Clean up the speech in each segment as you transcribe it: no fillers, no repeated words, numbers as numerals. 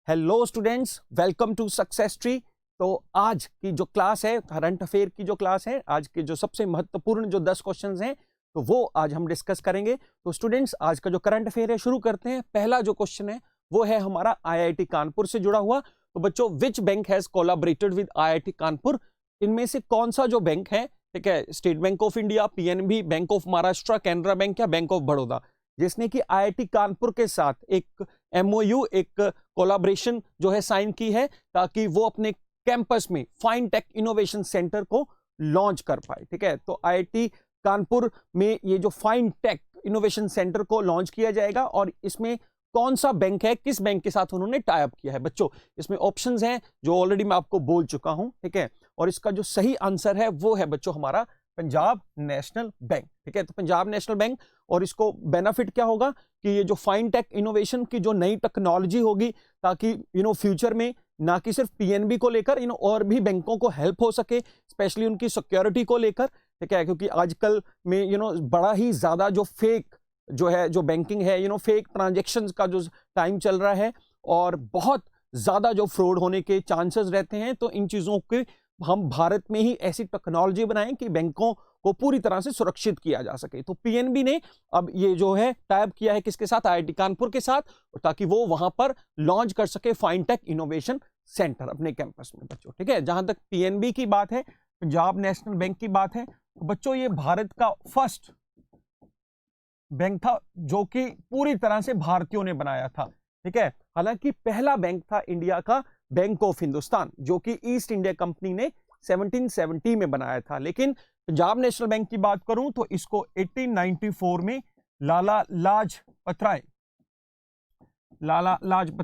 Hello students, welcome to success tree. तो आज की जो क्लास है, करंट अफेयर की जो क्लास है, आज के जो सबसे महत्वपूर्ण जो 10 क्वेश्चंस हैं तो वो आज हम डिस्कस करेंगे। तो स्टूडेंट्स, आज का जो करंट अफेयर है शुरू करते हैं। पहला जो क्वेश्चन है वो है हमारा आईआईटी कानपुर से जुड़ा हुआ। तो बच्चों, which bank has collaborated with IIT Kanpur? इनमें से कौन सा जो बैंक है, ठीक है, state bank of India, PNB, bank of Maharashtra, Canara bank या बैंक ऑफ बड़ौदा, जिसने कि आईआईटी कानपुर के साथ एक एमओयू, एक कोलैबोरेशन जो है साइन की है, ताकि वो अपने कैंपस में फाइन टेक इनोवेशन सेंटर को लॉन्च कर पाए। ठीक है, तो आईआईटी कानपुर में ये जो फाइन टेक इनोवेशन सेंटर को लॉन्च किया जाएगा, और इसमें कौन सा बैंक है, किस बैंक के साथ उन्होंने टाई अप किया है। बच्चों, इसमें ऑप्शंस हैं जो ऑलरेडी मैं आपको बोल चुका हूं। ठीक है, और इसका जो सही आंसर है वो है बच्चों हमारा पंजाब नेशनल बैंक। ठीक है, तो पंजाब नेशनल बैंक, और इसको बेनिफिट क्या होगा कि ये जो फाइन टेक इनोवेशन की जो नई टेक्नोलॉजी होगी, ताकि फ्यूचर में ना कि सिर्फ पीएनबी को लेकर और भी बैंकों को हेल्प हो सके, स्पेशली उनकी सिक्योरिटी को लेकर। ठीक है, क्योंकि आजकल में बड़ा ही ज्यादा जो फेक जो है जो बैंकिंग है, फेक ट्रांजेक्शन्स का जो टाइम चल रहा है, और बहुत ज्यादा जो फ्रॉड होने के चांसेस रहते हैं। तो इन चीजों के हम भारत में ही ऐसी टेक्नोलॉजी बनाएं कि बैंकों को पूरी तरह से सुरक्षित किया जा सके। तो पीएनबी ने अब ये जो है टाइप किया है किसके साथ? आईआईटी कानपुर के साथ, ताकि वो वहां पर लॉन्च कर सके फाइनटेक इनोवेशन सेंटर अपने कैंपस में। बच्चों, ठीक है, जहां तक पीएनबी की बात है, पंजाब नेशनल बैंक की बात है, तो बच्चों ये भारत का फर्स्ट बैंक था जो कि पूरी तरह से भारतीयों ने बनाया था। ठीक है, हालांकि पहला बैंक था इंडिया का बैंक ऑफ हिंदुस्तान, जो कि ईस्ट इंडिया कंपनी ने 1770 में बनाया था। लेकिन पंजाब नेशनल बैंक की बात करूं तो इसको 1894 में लाला लाजपत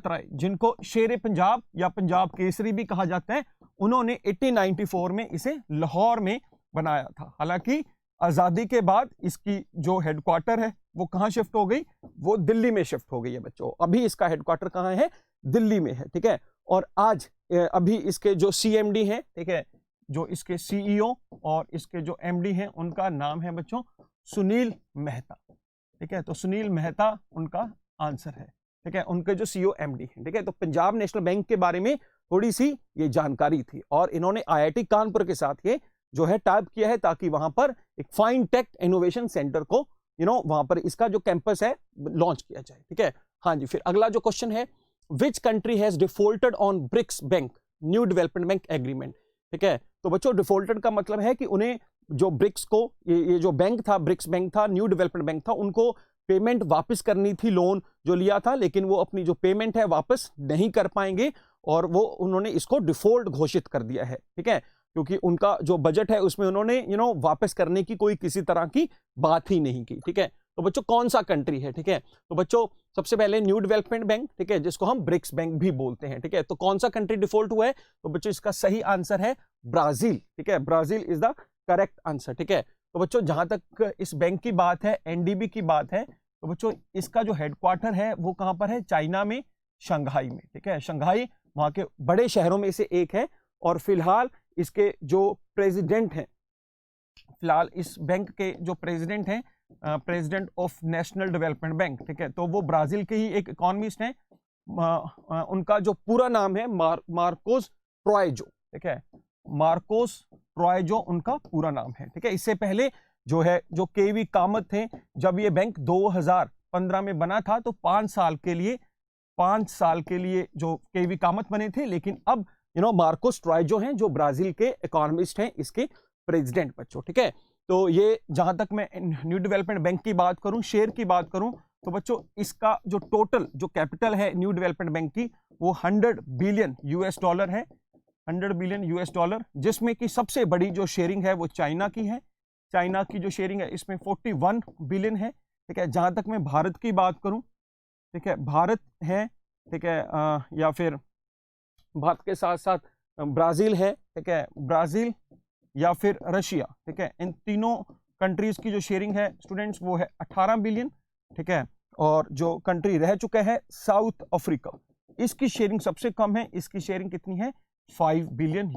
राय, जिनको शेरे पंजाब या पंजाब केसरी भी कहा जाता है, उन्होंने 1894 में इसे लाहौर में बनाया था। हालांकि आजादी के बाद इसकी जो हेडक्वार्टर है वो कहां शिफ्ट हो गई? वो दिल्ली में शिफ्ट हो गई है। बच्चों, अभी इसका हेडक्वार्टर कहां है? दिल्ली में है। ठीक है, और आज अभी इसके जो सीएमडी हैं, ठीक है, जो इसके सीईओ और इसके जो एमडी हैं, उनका नाम है बच्चों सुनील मेहता। ठीक है, तो सुनील मेहता उनका आंसर है। ठीक है, उनके जो सीईओ एमडी हैं। ठीक है, तो पंजाब नेशनल बैंक के बारे में थोड़ी सी ये जानकारी थी, और इन्होंने आईआईटी कानपुर के साथ ये जो है टाइप किया है, ताकि वहां पर एक फाइन टेक इनोवेशन सेंटर को वहां पर इसका जो कैंपस है लॉन्च किया जाए। ठीक है, हाँ जी। फिर अगला जो क्वेश्चन है, which country has defaulted on BRICS bank new development bank agreement? ठीक है, तो बच्चों डिफॉल्टेड का मतलब है कि उन्हें जो ब्रिक्स को ये जो बैंक था, ब्रिक्स बैंक था, न्यू डेवलपमेंट बैंक था, उनको पेमेंट वापस करनी थी, लोन जो लिया था, लेकिन वो अपनी जो पेमेंट है वापस नहीं कर पाएंगे, और वो उन्होंने इसको डिफॉल्ट घोषित कर दिया है। ठीक है, क्योंकि उनका जो बजट है उसमें उन्होंने वापस करने की कोई किसी तरह की बात ही नहीं की। ठीक है, तो बच्चों कौन सा कंट्री है? ठीक है, तो बच्चों सबसे पहले न्यू डेवलपमेंट बैंक, ठीक है, जिसको हम ब्रिक्स बैंक भी बोलते हैं। ठीक है, तो कौन सा कंट्री डिफॉल्ट हुआ है? तो बच्चों इसका सही आंसर है ब्राजील। ठीक है, Brazil is the correct answer. ठीक है, तो बच्चों जहां तक इस बैंक की बात है, एनडीबी की बात है, तो बच्चों इसका जो हेडक्वार्टर है वो कहां पर है? चाइना में, शंघाई में। ठीक है, शंघाई वहां के बड़े शहरों में से एक है, और फिलहाल इसके जो प्रेसिडेंट हैं, फिलहाल इस बैंक के जो प्रेसिडेंट हैं, president of national development bank, ठीक है, तो वो ब्राजील के ही एक इकोनॉमिस्ट हैं। उनका जो पूरा नाम है मार्कोस ट्राइजो। ठीक है, मार्कोस ट्राइजो उनका पूरा नाम है। ठीक है, इससे पहले जो है जो केवी कामत थे, जब ये बैंक 2015 में बना था, तो 5 साल के लिए जो केवी कामत बने थे, लेकिन अब मार्कोस ट्राइजो हैं जो ब्राजील के इकोनॉमिस्ट हैं, इसके प्रेसिडेंट। बच्चों, ठीक है, तो ये जहां तक मैं न्यू डेवलपमेंट बैंक की बात करूं, शेयर की बात करूं, तो बच्चों इसका जो टोटल जो कैपिटल है न्यू डेवलपमेंट बैंक की, वो $100 बिलियन है, $100 बिलियन, जिसमें कि सबसे बड़ी जो शेयरिंग है वो चाइना की है। चाइना की जो शेयरिंग है इसमें 41 बिलियन है। ठीक है, जहां तक मैं भारत की बात करूं, ठीक है, भारत है, ठीक है, या फिर भारत के साथ साथ ब्राजील है। ठीक है, ब्राजील या फिर रशिया। ठीक है, इन तीनों कंट्रीज की जो शेयरिंग है स्टूडेंट्स वो है 18 बिलियन। ठीक है, और जो कंट्री रह चुके हैं साउथ अफ्रीका, इसकी शेयरिंग सबसे कम है, इसकी शेयरिंग कितनी है? $5 बिलियन।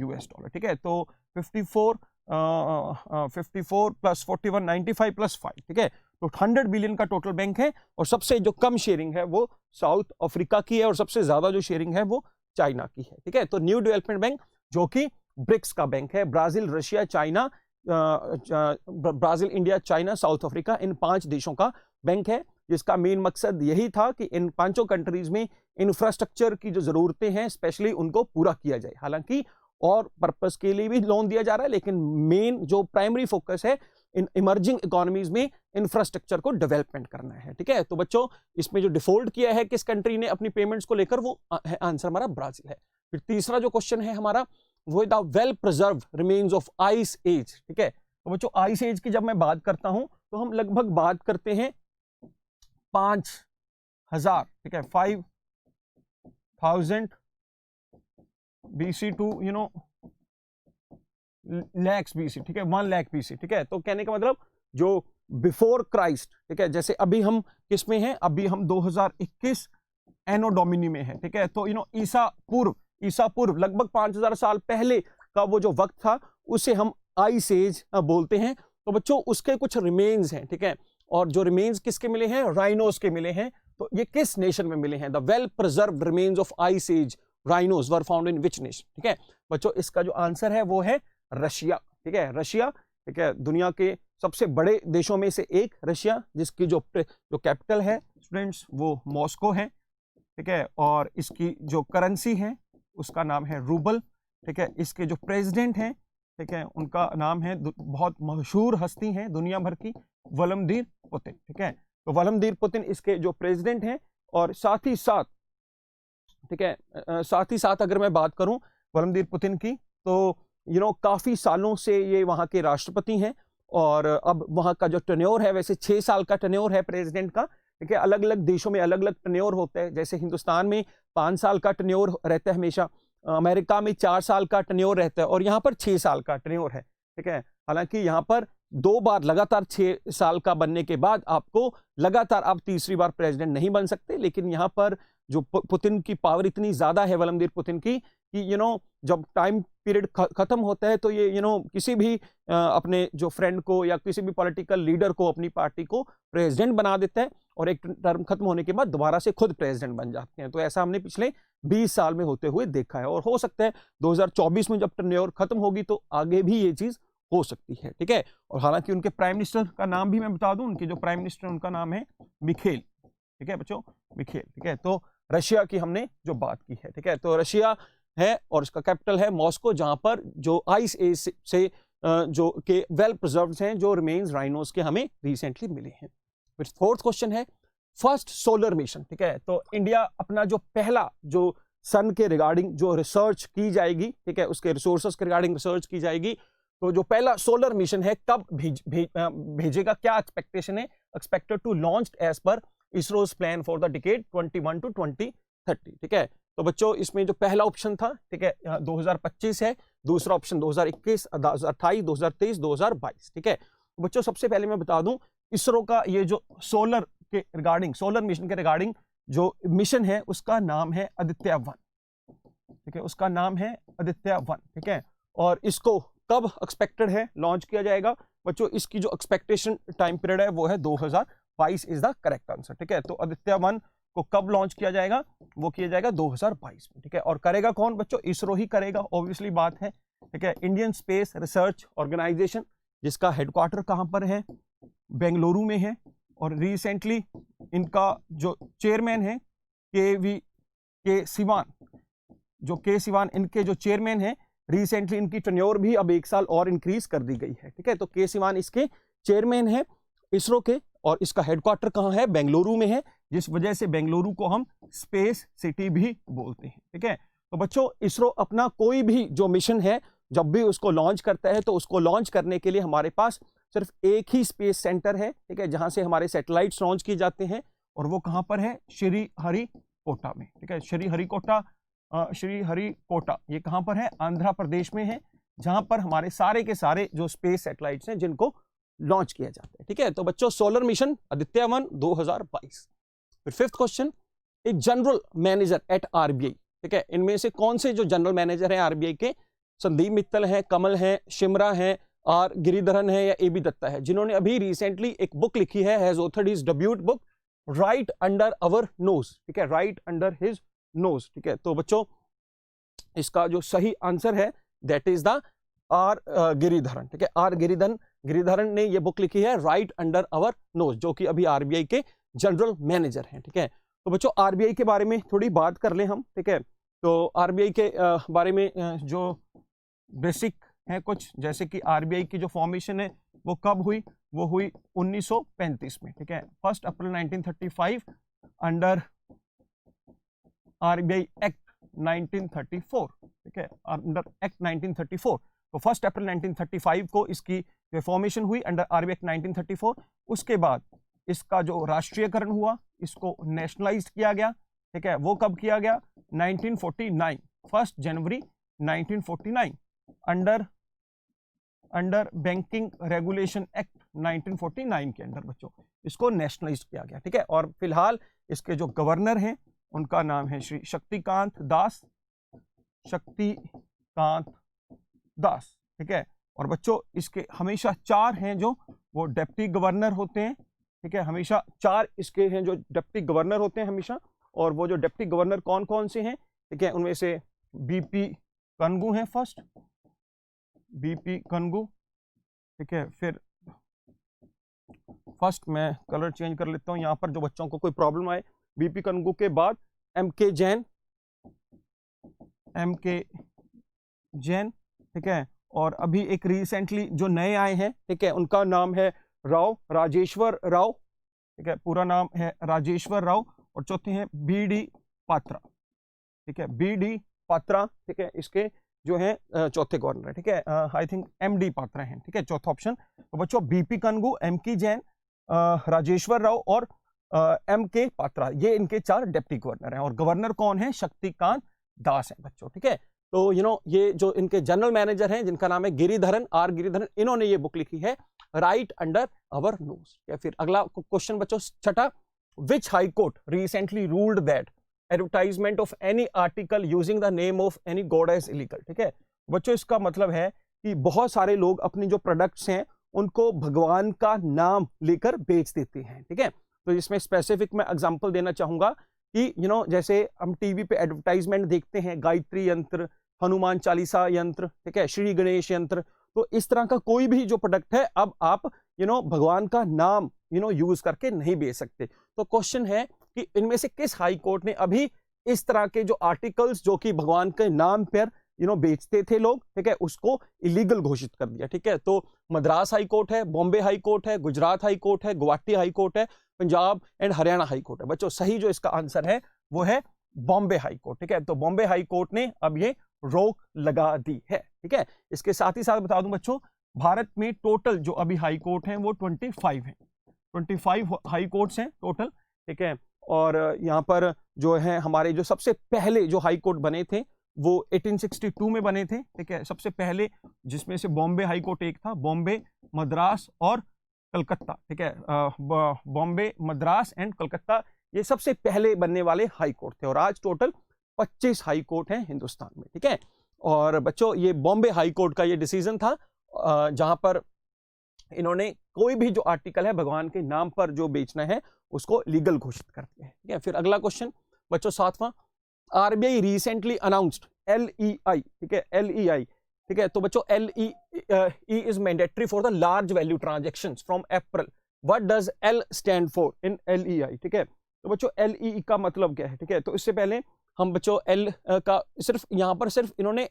ठीक है, तो 54 54 + 41 95 + 5। ठीक है, तो 100 बिलियन का टोटल बैंक है, और सबसे जो कम शेयरिंग है वो साउथ अफ्रीका की है, और सबसे ज्यादा जो शेयरिंग है वो चाइना की है। ठीक है, तो न्यू डेवलपमेंट बैंक जो कि ब्रिक्स का बैंक है, Brazil, Russia, China, Brazil, India, China, South Africa, इन 5 देशों का बैंक है, जिसका मेन मकसद यही था कि इन 5 कंट्रीज में इंफ्रास्ट्रक्चर की जो जरूरतें हैं स्पेशली उनको पूरा किया जाए। हालांकि और पर्पस के लिए भी लोन दिया जा रहा है, लेकिन मेन जो प्राइमरी फोकस है इन इमर्जिंग इकोनॉमीज में इंफ्रास्ट्रक्चर को डेवलपमेंट करना है। ठीक है, तो बच्चों इसमें जो डिफॉल्ट किया है किस कंट्री ने अपनी पेमेंट्स को लेकर, वो आंसर हमारा ब्राजील है। फिर तीसरा जो क्वेश्चन है हमारा वो the well preserve remains of ice age. ठीक है, तो बच्चों आइस एज की जब मैं बात करता हूं तो हम लगभग बात करते हैं 5000, ठीक है, 5000 BC टू लैक्स BC, ठीक है, 1 लाख BC। ठीक है, तो कहने का मतलब जो बिफोर क्राइस्ट, ठीक है, जैसे अभी हम किस में हैं, अभी हम 2021 एनो डोमिनी में है। ठीक है, तो ईसा पूर्व लगभग 5000 साल पहले का वो जो वक्त था उसे हम आइस एज बोलते हैं। तो बच्चों उसके कुछ रिमेन्स हैं। ठीक है, और जो रिमेन्स किसके मिले हैं, राइनोस के मिले हैं। तो ये किस नेशन में मिले हैं, the well preserved remains of ice age rhinos were found in which nation. ठीक है बच्चों, इसका जो आंसर है वो है रशिया। ठीक है, रशिया, ठीक है, दुनिया के सबसे बड़े देशों में से एक रशिया, जिसकी जो कैपिटल है स्टूडेंट्स वो मॉस्को है। ठीक है, और इसकी जो करेंसी है उसका नाम है रूबल। ठीक है, इसके जो प्रेसिडेंट हैं, ठीक है, उनका नाम है, बहुत मशहूर हस्ती हैं दुनिया भर की, व्लादिमीर पुतिन। ठीक है, तो व्लादिमीर पुतिन इसके जो प्रेसिडेंट हैं, और साथ ही साथ, ठीक है, साथ ही साथ अगर मैं बात करूं व्लादिमीर पुतिन की, तो काफी सालों से ये वहां के राष्ट्रपति हैं, और अब वहां का जो टेन्योर है वैसे 6 साल का टेन्योर है प्रेसिडेंट का। ठीक है, अलग अलग देशों में अलग अलग टेन्योर होता है, जैसे हिंदुस्तान में 5 साल का टेन्योर रहता है हमेशा, अमेरिका में 4 साल का टेन्योर रहता है, और यहाँ पर 6 साल का टेन्योर है। ठीक है, हालांकि यहाँ पर 2 बार लगातार 6 साल का बनने के बाद आपको लगातार आप तीसरी बार प्रेसिडेंट नहीं बन सकते, लेकिन यहाँ पर जो पुतिन की पावर इतनी ज्यादा है, व्लादिमीर पुतिन की, कि जब टाइम पीरियड खत्म होता है तो ये किसी भी अपने जो फ्रेंड को या किसी भी पॉलिटिकल लीडर को अपनी पार्टी को प्रेसिडेंट बना देता है, और एक टर्म खत्म होने के बाद दोबारा से खुद प्रेसिडेंट बन जाते हैं। तो ऐसा हमने पिछले 20 साल में होते हुए देखा है, और हो सकता है 2024 में जब टेन्योर खत्म होगी तो आगे भी ये चीज हो सकती है। ठीक है, और हालांकि उनके प्राइम मिनिस्टर का नाम भी मैं बता दूं, उनके जो प्राइम मिनिस्टर उनका नाम है मिखेल। ठीक है बच्चों, मिखेल। ठीक है, तो रशिया की हमने जो बात की है। ठीक है, तो रशिया है और इसका कैपिटल है मॉस्को, जहां पर जो आइस एज से जो के वेल प्रिजर्व्ड हैं जो रिमेन्स राइनोस के हमें रिसेंटली मिले हैं। फिर फोर्थ क्वेश्चन है फर्स्ट सोलर मिशन। ठीक है, तो इंडिया अपना जो पहला जो सन के रिगार्डिंग जो रिसर्च की जाएगी, ठीक है, उसके रिसोर्सेस के रिगार्डिंग रिसर्च की जाएगी, तो जो पहला सोलर मिशन है कब भेजेगा, क्या एक्सपेक्टेशन है, expected to launch as per ISRO's plan for the decade 21 to 2030। ठीक है, तो बच्चों इसमें जो पहला ऑप्शन था, ठीक है, 2025 है, दूसरा ऑप्शन 2021, 2028, 2023, 2022। ठीक है, तो बच्चों सबसे पहले मैं बता दूं इसरो का ये जो सोलर के रिगार्डिंग, सोलर मिशन के रिगार्डिंग जो मिशन है उसका नाम है आदित्य 1। ठीक है, उसका नाम है आदित्य 1। ठीक है, और इसको कब एक्सपेक्टेड है लॉन्च किया जाएगा बच्चों, इसकी जो एक्सपेक्टेशन टाइम पीरियड है वो है 2022 इज द करेक्ट आंसर। ठीक है, तो आदित्य 1 को कब लॉन्च किया जाएगा, वो किया जाएगा 2022 में। ठीक है, और करेगा कौन बच्चों, इसरो ही करेगा, ऑब्वियसली बात है। ठीक है, इंडियन स्पेस रिसर्च ऑर्गेनाइजेशन, जिसका हेडक्वार्टर कहां पर है, बेंगलुरु में है, और रिसेंटली इनका जो चेयरमैन है के सिवान इनके जो चेयरमैन है, रिसेंटली इनकी टेन्योर भी अब 1 साल और इंक्रीज कर दी गई है। ठीक है, तो के सिवान इसके चेयरमैन है इसरो के, और इसका हेडक्वार्टर कहां है, बेंगलुरु में है, जिस वजह से बेंगलुरु को हम स्पेस सिटी भी बोलते हैं। ठीक है, तो बच्चों इसरो अपना कोई भी जो मिशन है जब भी उसको लॉन्च करता है, तो उसको लॉन्च करने के लिए हमारे पास सिर्फ एक ही स्पेस सेंटर है। ठीक है, जहां से हमारे सैटेलाइट्स लॉन्च किए जाते हैं, और वो कहां पर है, श्रीहरिकोटा में। ठीक है, श्रीहरिकोटा ये कहां पर है, आंध्र प्रदेश में है, जहां पर हमारे सारे के सारे जो स्पेस सैटेलाइट्स हैं जिनको लॉन्च किया जाता है। ठीक है, तो बच्चों सोलर मिशन आदित्य 1 2022। फिर fifth question, a general manager eight RBI. ठीक है, इनमें से कौन से जो जनरल मैनेजर हैं आरबीआई के, संदीप मित्तल हैं, कमल हैं, शिमरा हैं, आर गिरिधरन है या ए बी दत्ता है, जिन्होंने अभी रिसेंटली एक बुक लिखी है, has authored his debut book right under our knows, ठीक है, राइट अंडर हिज नोज, ठीक है। तो बच्चों इसका जो सही आंसर है that is the R Giridharan, ठीक है, आर गिरिधरन ने ये बुक लिखी है राइट अंडर अवर नोज, जो कि अभी आरबीआई के जनरल मैनेजर हैं, ठीक है। तो बच्चों आरबीआई के बारे में थोड़ी बात कर लें हम, ठीक है। तो आरबीआई के बारे में जो बेसिक है कुछ, जैसे कि आरबीआई की जो फॉर्मेशन है वो कब हुई, वो हुई 1935 में, ठीक है, 1 अप्रैल 1935 अंडर आरबीआई एक्ट 1934, ठीक है, अंडर एक्ट 1934। तो 1 अप्रैल 1935 को इसकी फॉर्मेशन हुई अंडर आरबीआई एक्ट 1934। उसके बाद इसका जो राष्ट्रीयकरण हुआ, इसको नेशनलाइज्ड किया गया, ठीक है, वो कब किया गया, 1949, 1 जनवरी 1949 अंडर बैंकिंग रेगुलेशन एक्ट 1949 के अंदर बच्चों इसको नेशनलाइज किया गया, ठीक है। और फिलहाल इसके जो गवर्नर हैं उनका नाम है श्री शक्तिकांत दास, ठीक है। और बच्चों इसके हमेशा 4 हैं जो वो डिप्टी गवर्नर होते हैं, ठीक है, हमेशा 4 इसके हैं जो डिप्टी गवर्नर होते हैं हमेशा। और वो जो डिप्टी गवर्नर कौन कौन से हैं, ठीक है, उनमें से बीपी कनगू हैं फर्स्ट, बीपी कनगू, ठीक है। फिर फर्स्ट मैं कलर चेंज कर लेता हूं यहां पर जो बच्चों को कोई प्रॉब्लम आए। बीपी कनगू के बाद एमके जैन, ठीक है। और अभी एक रिसेंटली जो नए आए हैं, ठीक है, उनका नाम है राजेश्वर राव, ठीक है, पूरा नाम है राजेश्वर राव। और चौथे हैं बीडी पात्रा, ठीक है, बीडी पात्रा, ठीक है, इसके जो है चौथे गवर्नर है, ठीक है, आई थिंक एमडी पात्रा हैं, ठीक है, चौथा ऑप्शन। तो बच्चों बीपी कनगू, एमके जैन, राजेश्वर राव और एमके पात्रा, ये इनके 4 डिप्टी गवर्नर हैं। और गवर्नर कौन है, शक्तिकांत दास हैं बच्चों, ठीक है। तो ये जो इनके जनरल मैनेजर हैं जिनका नाम है गिरिधरन, आर गिरिधरन, इन्होंने ये बुक लिखी है राइट अंडर अवर नोज। या फिर अगला क्वेश्चन बच्चों छठा, which high court recently ruled that advertisement of any article using the name of any god is illegal, ठीक है। बच्चों इसका मतलब है कि बहुत सारे लोग अपनी जो प्रोडक्ट्स हैं उनको भगवान का नाम लेकर बेच देते हैं, ठीक है। तो इसमें स्पेसिफिक मैं एग्जांपल देना चाहूंगा कि जैसे हम टीवी पे एडवर्टाइजमेंट देखते हैं, गायत्री यंत्र, हनुमान चालीसा यंत्र, ठीक है, श्री गणेश यंत्र। तो इस तरह का कोई भी जो प्रोडक्ट है अब आप भगवान का नाम यूज करके नहीं बेच सकते। तो क्वेश्चन है कि इनमें से किस हाई कोर्ट ने अभी इस तरह के जो आर्टिकल्स जो कि भगवान के नाम पर बेचते थे लोग, ठीक है, उसको इलीगल घोषित कर दिया, ठीक है। तो मद्रास हाई कोर्ट है, बॉम्बे हाई कोर्ट है, गुजरात हाई कोर्ट है, गुवाहाटी हाई कोर्ट है, Punjab and Haryana high court है। बच्चों सही जो इसका आंसर है वो है बॉम्बे हाई कोर्ट, ठीक है। तो बॉम्बे हाई कोर्ट ने अब ये रोक लगा दी है, ठीक है। इसके साथ ही साथ बता दूं बच्चों, भारत में टोटल जो अभी हाई कोर्ट हैं वो 25 हैं, 25 हाई कोर्ट्स हैं टोटल, ठीक है। और यहाँ पर जो है हमारे जो सबसे पहले जो हाई कोर्ट बने थे वो 1862 में बने थे, ठीक है, सबसे पहले, जिसमें से बॉम्बे हाई कोर्ट एक था, बॉम्बे, मद्रास और कलकत्ता, ठीक है, बॉम्बे, मद्रास एंड कलकत्ता, ये सबसे पहले बनने वाले हाई कोर्ट थे। और आज टोटल 25 हाई कोर्ट हैं हिंदुस्तान में, ठीक है। और बच्चों ये बॉम्बे हाई कोर्ट का ये डिसीजन था जहां पर इन्होंने कोई भी जो आर्टिकल है भगवान के नाम पर जो बेचना है उसको लीगल घोषित कर दिया है, ठीक है। फिर अगला क्वेश्चन बच्चों 7वां, आरबीआई रिसेंटली अनाउंस्ड LEI, ठीक है, LEI, ठीक है। तो बच्चों LEI is mandatory for the large value transactions from April. What does L stand for in LEI, ठीक है। तो बच्चों LEI का मतलब क्या है, ठीक है। तो इससे पहले हम बच्चों L का सिर्फ यहाँ पर सिर्फ इन्होंने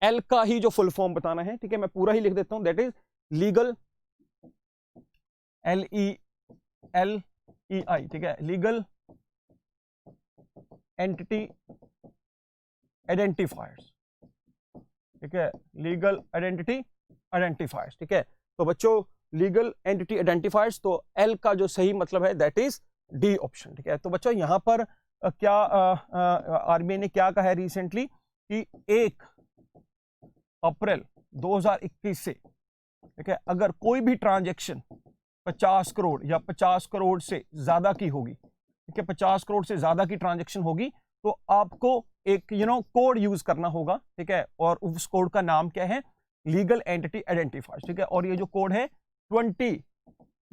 L का ही जो फुल फॉर्म बताना है, ठीक है, मैं पूरा ही लिख देता हूं, दैट इज लीगल, LEI, ठीक है, लीगल एंटिटी आइडेंटिफायर्स, ठीक है, लीगल आइडेंटिटी आइडेंटिफायर्स, ठीक है। तो बच्चों लीगल एंटिटी आइडेंटिफायर्स, तो एल का जो सही मतलब है दैट इज डी ऑप्शन, ठीक है। तो बच्चों यहां पर क्या आरबीआई ने क्या कहा है रिसेंटली कि 1 अप्रैल 2021 से, ठीक है, अगर कोई भी ट्रांजैक्शन 50 करोड़ या 50 करोड़ से ज्यादा की होगी, ठीक है, 50 करोड़ से ज्यादा की ट्रांजैक्शन होगी तो आपको एक कोड यूज करना होगा, ठीक है। और उस कोड का नाम क्या है, लीगल एंटिटी आइडेंटिफायर्स, ठीक है। और ये जो कोड है 20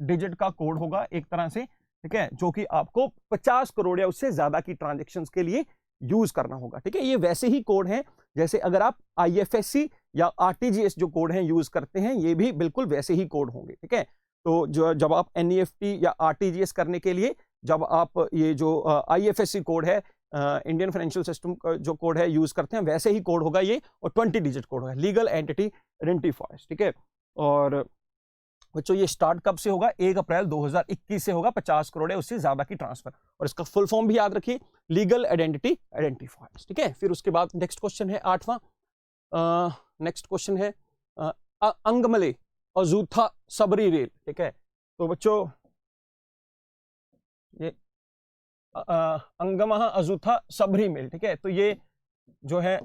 डिजिट का कोड होगा एक तरह से, ठीक है, जो कि आपको 50 करोड़ या उससे ज्यादा की ट्रांजैक्शंस के लिए यूज करना होगा, ठीक है। ये वैसे ही कोड हैं जैसे अगर आप IFSC या RTGS जो कोड हैं यूज करते हैं, ये भी बिल्कुल वैसे ही कोड होंगे, ठीक है। तो जो जब आप NEFT या RTGS करने के लिए जब आप ये जो IFSC कोड है, इंडियन फाइनेंशियल सिस्टम जो कोड है यूज करते हैं, वैसे ही कोड होगा ये, और 20 डिजिट कोड होगा, लीगल एंटिटी आइडेंटिफायर्स, ठीक है। और बच्चों ये स्टार्ट कब से होगा? 1 अप्रैल 2021 से होगा, 50 करोड़ है उससे ज्यादा की ट्रांसफर। और इसका फुल फॉर्म भी याद रखिए, लीगल आइडेंटिटी आइडेंटिफायर्स, ठीक है। फिर उसके बाद नेक्स्ट क्वेश्चन है 8वां। नेक्स्ट क्वेश्चन है अंगमले अजूथा सबरी रेल, ठीक है। तो बच्चों ये अंगमहा अजूथा सबरी मेल, ठीक है। तो ये जो है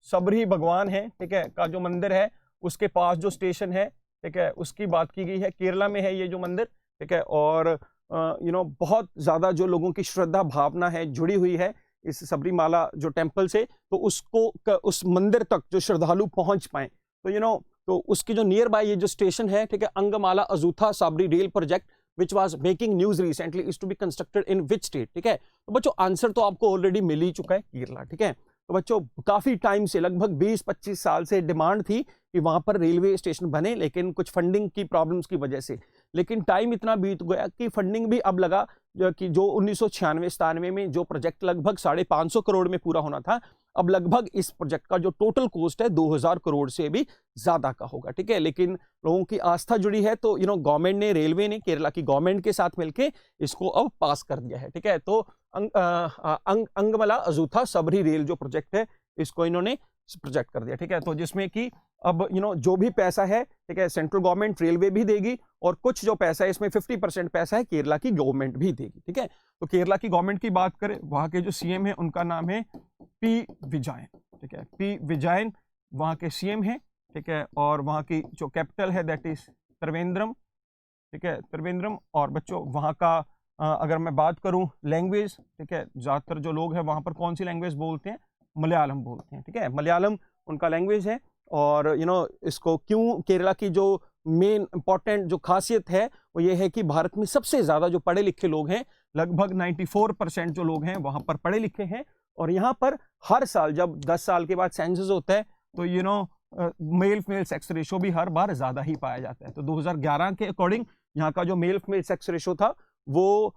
सबरी भगवान है, ठीक है, का जो मंदिर है उसके पास जो स्टेशन है, ठीक है, उसकी बात की गई है। केरला में है ये जो मंदिर, ठीक है। और बहुत ज्यादा जो लोगों की श्रद्धा भावना है जुड़ी हुई है इस सबरीमाला जो टेम्पल से, तो उसको उस मंदिर तक जो श्रद्धालु पहुंच पाए, तो तो उसकी जो नियर बाय ये जो स्टेशन है, ठीक है, अंगमाला अजूथा Sabari rail project which was making news recently is to be constructed in which state, ठीक है। तो बच्चों आंसर तो आपको ऑलरेडी मिल ही चुका है, केरला, ठीक है। तो बच्चों काफी टाइम से, लगभग 20-25 साल से डिमांड थी कि वहां पर रेलवे स्टेशन बने, लेकिन कुछ फंडिंग की प्रॉब्लम्स की वजह से, लेकिन टाइम इतना बीत गया कि फंडिंग भी अब लगा कि जो 1996-97 में जो प्रोजेक्ट लगभग 550 करोड़ में पूरा होना था, अब लगभग इस प्रोजेक्ट का जो टोटल कॉस्ट है 2000 करोड़ से भी ज्यादा का होगा, ठीक है। लेकिन लोगों की आस्था जुड़ी है, तो गवर्नमेंट ने, रेलवे ने केरला की गवर्नमेंट के साथ मिलकर इसको अब पास कर दिया है, ठीक है। तो अंगमला अजूथा सबरी रेल जो प्रोजेक्ट है, इसको इन्होंने प्रोजेक्ट कर दिया, ठीक है। तो जिसमें कि अब जो भी पैसा है, ठीक है, सेंट्रल गवर्नमेंट रेलवे भी देगी, और कुछ जो पैसा है इसमें 50% पैसा है केरला की गवर्नमेंट भी देगी, ठीक है। तो केरला की गवर्नमेंट की बात करें, वहां के जो CM है उनका नाम है P विजयन, ठीक है। P विजयन वहां के CM है, ठीक है। और वहां की जो कैपिटल है दैट इज त्रिवेंद्रम, ठीक है, त्रिवेंद्रम। और बच्चों वहां का अगर मैं बात करूं लैंग्वेज, ठीक है, ज्यादातर जो लोग हैं वहां पर कौन सी लैंग्वेज बोलते हैं? मलयालम बोलते हैं, ठीक है, मलयालम उनका लैंग्वेज है। और इसको क्यों, केरला की जो मेन इंपॉर्टेंट जो खासियत है वो ये है कि भारत में सबसे ज्यादा जो पढ़े लिखे लोग हैं, लगभग 94% जो लोग हैं वहां पर पढ़े लिखे हैं। और यहाँ पर हर साल जब 10 साल के बाद सेंसस होता है, तो मेल फीमेल सेक्स रेशो भी हर बार ज्यादा ही पाया जाता है। तो 2011 के अकॉर्डिंग यहाँ का जो मेल फीमेल सेक्स रेशो था वो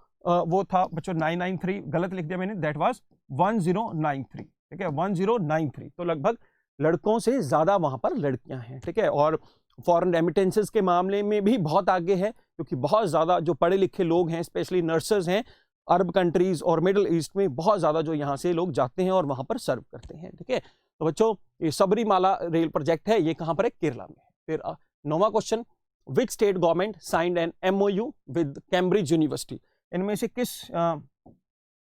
था बच्चों 993, गलत लिख दिया मैंने, दैट वाज 1093, ठीक है, 1093। तो लगभग लड़कों से ज्यादा वहां पर लड़कियां हैं, ठीक है। और फॉरेन रेमिटेंसेस के मामले में भी बहुत आगे है, क्योंकि बहुत ज्यादा जो पढ़े लिखे लोग हैं, स्पेशली नर्सेज हैं, अरब कंट्रीज और मिडिल ईस्ट में बहुत ज्यादा जो यहाँ से लोग जाते हैं और वहां पर सर्व करते हैं, ठीक है। तो बच्चों ये सबरीमाला रेल प्रोजेक्ट है, ये कहां पर है? केरला में। फिर 9वां question, which state government signed an MOU with Cambridge University? इनमें से किस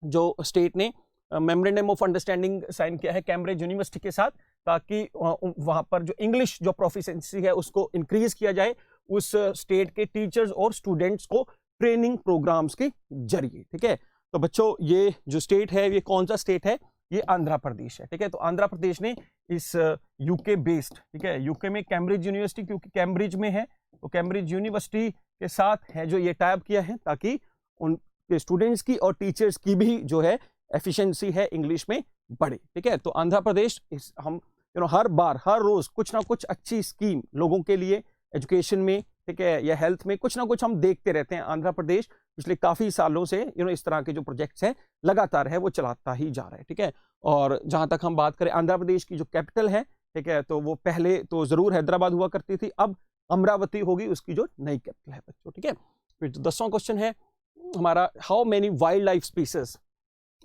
जो स्टेट ने मेमोरेंडम ऑफ अंडरस्टैंडिंग साइन किया है कैम्ब्रिज यूनिवर्सिटी के साथ, ताकि वहां पर जो इंग्लिश जो प्रोफिशिएंसी है उसको इंक्रीज किया जाए, उस स्टेट के टीचर्स और स्टूडेंट्स को ट्रेनिंग प्रोग्राम्स के जरिए, ठीक है। तो बच्चों ये जो स्टेट है, ये कौन सा स्टेट है? ये आंध्र प्रदेश है, ठीक है। तो आंध्र प्रदेश ने इस यूके बेस्ड, ठीक है, यूके में कैम्ब्रिज यूनिवर्सिटी, क्योंकि कैम्ब्रिज में है, तो कैम्ब्रिज यूनिवर्सिटी के साथ है जो ये टाइप किया है, ताकि उनके स्टूडेंट्स की और टीचर्स की भी जो है एफिशिएंसी है इंग्लिश में बढ़े, ठीक है। तो आंध्र प्रदेश हम हर बार हर रोज कुछ ना कुछ अच्छी स्कीम लोगों के लिए एजुकेशन में, ठीक है, या हेल्थ में कुछ ना कुछ हम देखते रहते हैं। आंध्र प्रदेश पिछले काफी सालों से इस तरह के जो प्रोजेक्ट्स हैं लगातार है वो चलाता ही जा रहा है, ठीक है। और जहां तक हम बात करें आंध्र प्रदेश की जो कैपिटल है, ठीक है, तो वो पहले तो जरूर हैदराबाद हुआ करती थी, अब अमरावती होगी उसकी जो नई कैपिटल है बच्चों, ठीक है। फिर 10वां क्वेश्चन है हमारा, how many wild life species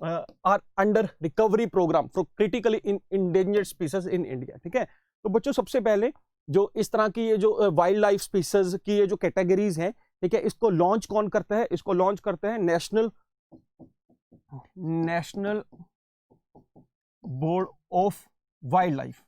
are under recovery programme for critically endangered species in India, ठीक है। तो बच्चों सबसे पहले जो इस तरह की ये जो वाइल्ड लाइफ स्पीसीज की ये जो कैटेगरीज हैं, ठीक है, इसको लॉन्च कौन करता है? इसको लॉन्च करते हैं national board of wildlife,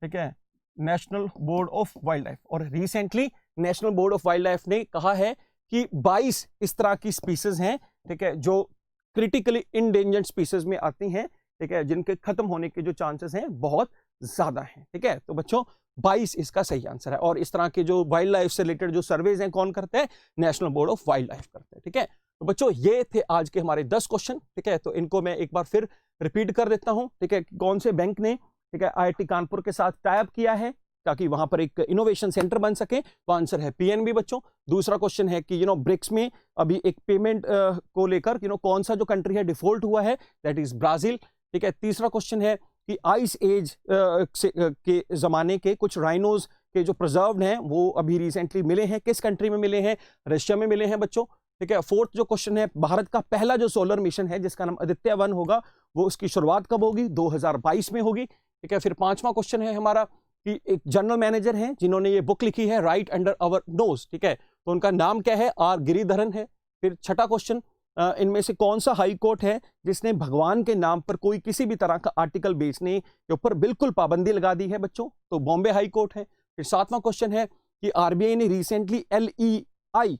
ठीक है, national board of wildlife. और recently national board of wildlife ने कहा है कि 22 इस तरह की स्पीसीज हैं, ठीक है, जो क्रिटिकली इंडेंजर्ड स्पीसीज में आती हैं, ठीक है, जिनके खत्म होने के जो चांसेस हैं बहुत ज्यादा हैं। ठीक है, तो बच्चों 22 इसका सही आंसर है। और इस तरह के जो वाइल्ड लाइफ से रिलेटेड जो सर्वेज हैं कौन करते हैं? National board of wild life करते हैं। ठीक है, तो बच्चों ये थे आज के हमारे 10 क्वेश्चन। ठीक है, तो इनको मैं एक बार फिर रिपीट कर देता हूं। ठीक है, कौन से बैंक ने ठीक है IIT कानपुर के साथ टाई अप किया है ताकि वहां पर एक इनोवेशन सेंटर बन सके? तो आंसर है पीएनबी बच्चों। दूसरा क्वेश्चन है कि ब्रिक्स में अभी एक पेमेंट को लेकर कौन सा जो कंट्री है डिफॉल्ट हुआ है? That is Brazil. ठीक है, तीसरा क्वेश्चन है कि आइस एज के जमाने के कुछ राइनोज के जो प्रिजर्व्ड हैं वो अभी रिसेंटली मिले हैं, किस कंट्री में मिले हैं? रशिया में मिले हैं बच्चों। ठीक है, फोर्थ जो क्वेश्चन है, भारत का पहला जो सोलर मिशन है जिसका नाम आदित्य-1 होगा, वो उसकी शुरुआत कब होगी? 2022 में होगी। ठीक है, फिर पांचवा क्वेश्चन है हमारा कि एक जनरल मैनेजर हैं जिन्होंने ये बुक लिखी है राइट अंडर आवर नोज। ठीक है, तो उनका नाम क्या है? आर गिरिधरन है। फिर छठा क्वेश्चन, इनमें से कौन सा हाई कोर्ट है जिसने भगवान के नाम पर कोई किसी भी तरह का आर्टिकल बेचने के ऊपर बिल्कुल पाबंदी लगा दी है बच्चों? तो बॉम्बे हाई कोर्ट है। फिर सातवां क्वेश्चन है कि आरबीआई ने रिसेंटली LEI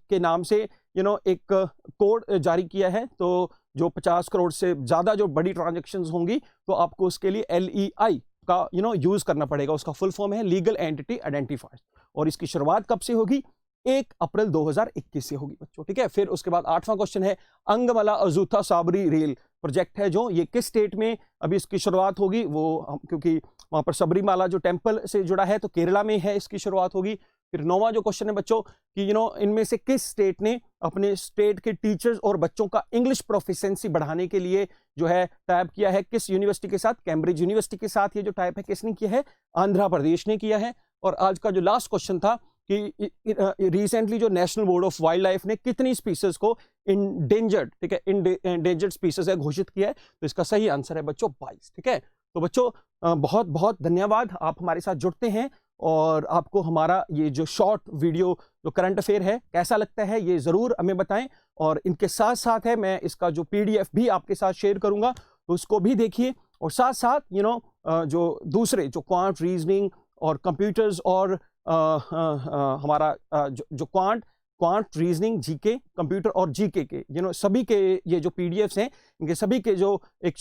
के नाम से एक कोड जारी किया है, तो जो 50 करोड़ से ज्यादा जो बड़ी ट्रांजैक्शंस होंगी तो आपको उसके लिए LEI का यूज करना पड़ेगा। उसका फुल फॉर्म है लीगल एंटिटी आइडेंटिफायर, और इसकी शुरुआत कब से होगी? 1 अप्रैल 2021 से होगी बच्चों। ठीक है, फिर उसके बाद आठवां क्वेश्चन है अंगमला अजूथा साबरी रेल प्रोजेक्ट है जो, ये किस स्टेट में अभी इसकी शुरुआत होगी? वो क्योंकि वहां पर सबरीमाला जो टेंपल से जुड़ा है तो केरला में है इसकी शुरुआत होगी। फिर नौवां जो क्वेश्चन है बच्चों कि इनमें से किस स्टेट ने अपने स्टेट के टीचर्स और बच्चों का इंग्लिश प्रोफिशिएंसी बढ़ाने के लिए जो है टाइप किया है? किस यूनिवर्सिटी के साथ? कैम्ब्रिज यूनिवर्सिटी के साथ ये जो टाइप है किसने किया है? आंध्र प्रदेश ने किया है। और आज का जो लास्ट क्वेश्चन था कि रिसेंटली जो national board of wildlife ने कितनी स्पीसीज को इंडेंजर्ड, ठीक है, इंडेंजर्ड स्पीसीज है घोषित किया है? तो इसका सही आंसर है बच्चों 22। ठीक है, तो बच्चों बहुत बहुत धन्यवाद, आप हमारे साथ जुड़ते हैं और आपको हमारा ये जो शॉर्ट वीडियो जो करंट अफेयर है कैसा लगता है ये जरूर हमें बताएं। और इनके साथ साथ है मैं इसका जो PDF भी आपके साथ शेयर करूंगा तो उसको भी देखिए। और साथ साथ जो दूसरे जो क्वांट रीजनिंग और कंप्यूटर्स और हमारा जो क्वांट रीजनिंग जीके कंप्यूटर और जीके के सभी के ये जो PDFs हैं इनके सभी के जो एक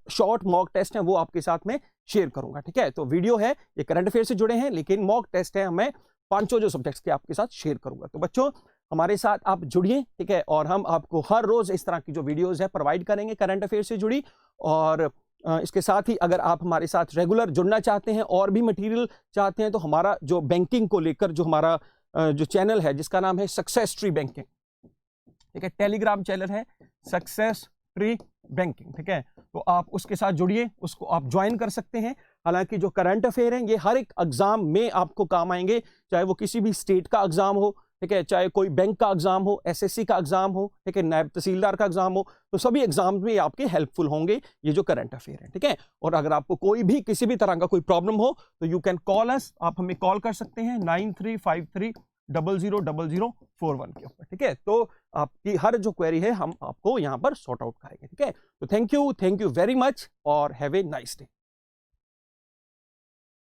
शॉर्ट मॉक टेस्ट हैं वो आपके साथ में शेयर करूंगा। ठीक है, तो वीडियो है ये करंट अफेयर से जुड़े हैं लेकिन मॉक टेस्ट है मैं 5 जो सब्जेक्ट्स के आपके साथ शेयर करूंगा। तो बच्चों हमारे साथ आप जुड़िए। ठीक है, और हम आपको हर रोज इस तरह की जो वीडियोस है प्रोवाइड करेंगे करंट अफेयर से जुड़ी। और इसके साथ ही अगर आप हमारे साथ रेगुलर जुड़ना चाहते हैं और भी मटेरियल चाहते हैं तो हमारा जो बैंकिंग को लेकर जो हमारा जो चैनल है जिसका नाम है सक्सेस ट्री बैंकिंग, ठीक है, टेलीग्राम चैनल है सक्सेस ट्री बैंकिंग। ठीक है, तो आप उसके साथ जुड़िए, उसको आप ज्वाइन कर सकते हैं। हालांकि जो करंट अफेयर हैं ये हर एक एग्जाम में आपको काम आएंगे, चाहे वो किसी भी स्टेट का एग्जाम हो, ठीक है, चाहे कोई बैंक का एग्जाम हो, SSC का एग्जाम हो, ठीक है, नायब तहसीलदार का एग्जाम हो, तो सभी एग्जाम में आपके हेल्पफुल होंगे ये जो करंट अफेयर है। ठीक है, और अगर आपको कोई भी किसी भी तरह का कोई प्रॉब्लम हो तो यू कैन कॉल अस, आप हमें कॉल कर सकते हैं 9353000041 के ऊपर। ठीक है, तो आपकी हर जो क्वेरी है हम आपको यहाँ पर सॉर्ट आउट करेंगे। ठीक है, तो थैंक यू वेरी मच और हैव ए नाइस डे।